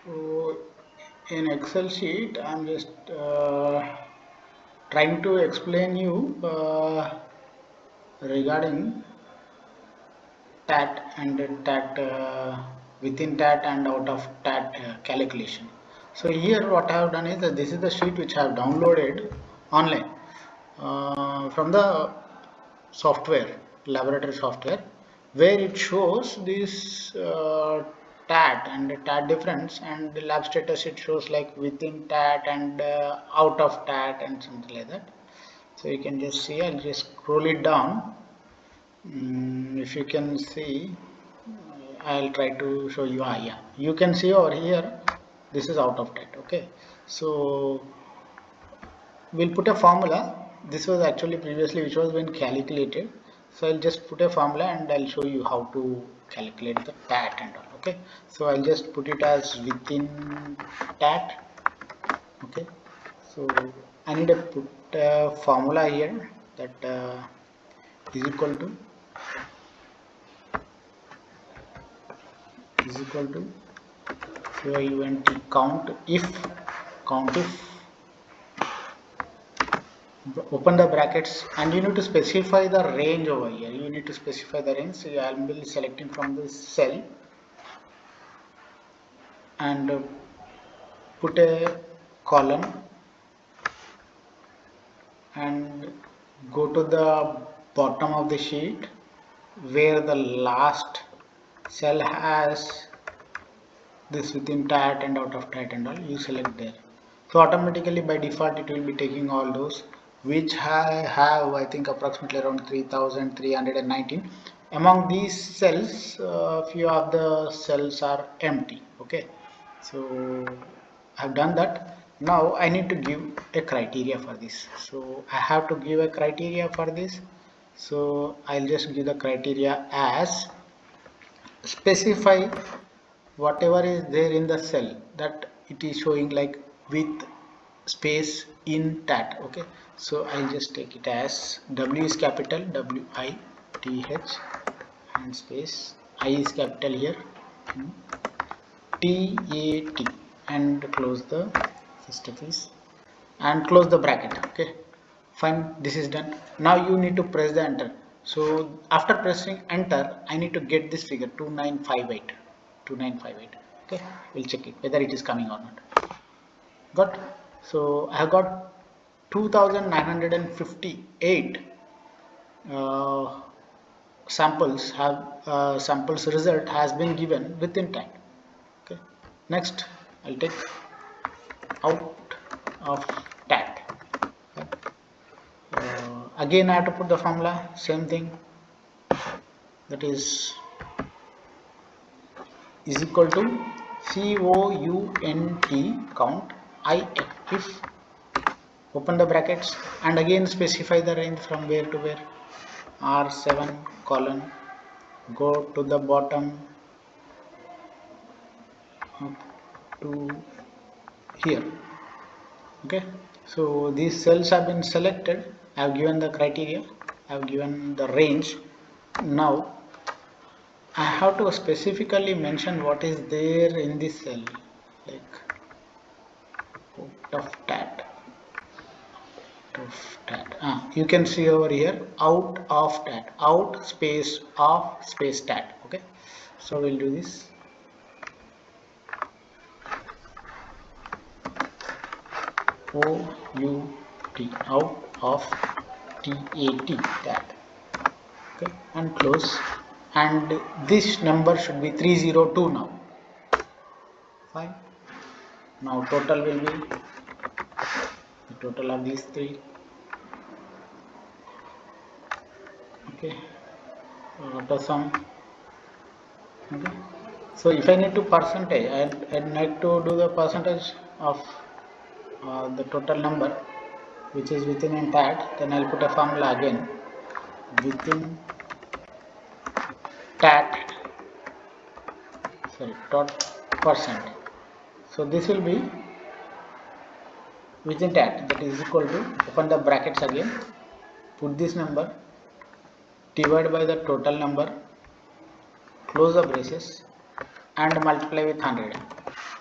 So in Excel sheet, I'm just trying to explain you regarding TAT and TAT within TAT and out of TAT calculation. So here what I have done is that this is the sheet which I have downloaded online from the software, laboratory software, where it shows this TAT and the TAT difference, and the lab status it shows like within TAT and out of TAT and something like that. So you can just see, I'll just scroll it down. If you can see, I'll try to show you. Yeah, you can see over here, this is out of TAT. Okay, so we'll put a formula. This was actually previously which was been calculated, so I'll just put a formula and I'll show you how to calculate the TAT and all. Okay, so I'll just put it as within TAT. Okay, so I need to put a formula here that is equal to count if open the brackets, and you need to specify the range over here. You need to specify the range. So I will be selecting from this cell and put a column and go to the bottom of the sheet where the last cell has this within TAT and out of TAT and all. You select there. So automatically by default it will be taking all those, which I have I think approximately around 3319. Among these cells, few of the cells are empty. Okay, so I have done that. Now I need to give a criteria for this. So I have to give a criteria for this. So I'll just give the criteria as specify whatever is there in the cell that it is showing like with space in TAT. Okay, so I'll just take it as W is capital, WITH, and space I is capital here, TAT, and close the space and close the bracket. Okay, fine, this is done. Now you need to press the enter. So after pressing enter, I need to get this figure 2958. Okay, we'll check it whether it is coming or not. Got, so I have got 2958 samples samples result has been given within time. Okay, next I'll take out of TAT. Okay. Again I have to put the formula, same thing, that is equal to count if open the brackets and again specify the range from where to where, R7 colon, go to the bottom up to here. Okay, so these cells have been selected. I have given the criteria, I have given the range. Now I have to specifically mention what is there in this cell, like out of TAT. You can see over here out of TAT, out space of space TAT. Okay, so we'll do this. out of TAT. Okay, and close, and this number should be 302 now. Fine. Now total will be the total of these three. Okay, auto sum. Okay, so if I need to percentage, I'd need to do the percentage of the total number which is within in TAT. Then I'll put a formula again, within TAT, dot percent. So this will be within TAT, that is equal to, open the brackets again, put this number, divide by the total number, close the braces and multiply with 100.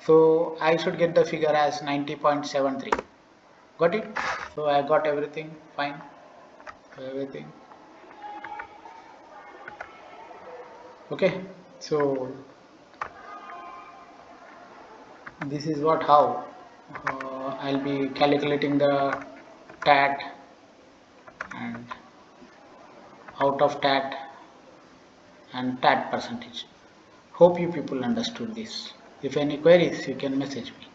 So I should get the figure as 90.73. Got it? So I got everything fine. Everything. Okay. So this is what how I'll be calculating the TAT and out of TAT and TAT percentage. Hope you people understood this. If any queries, you can message me.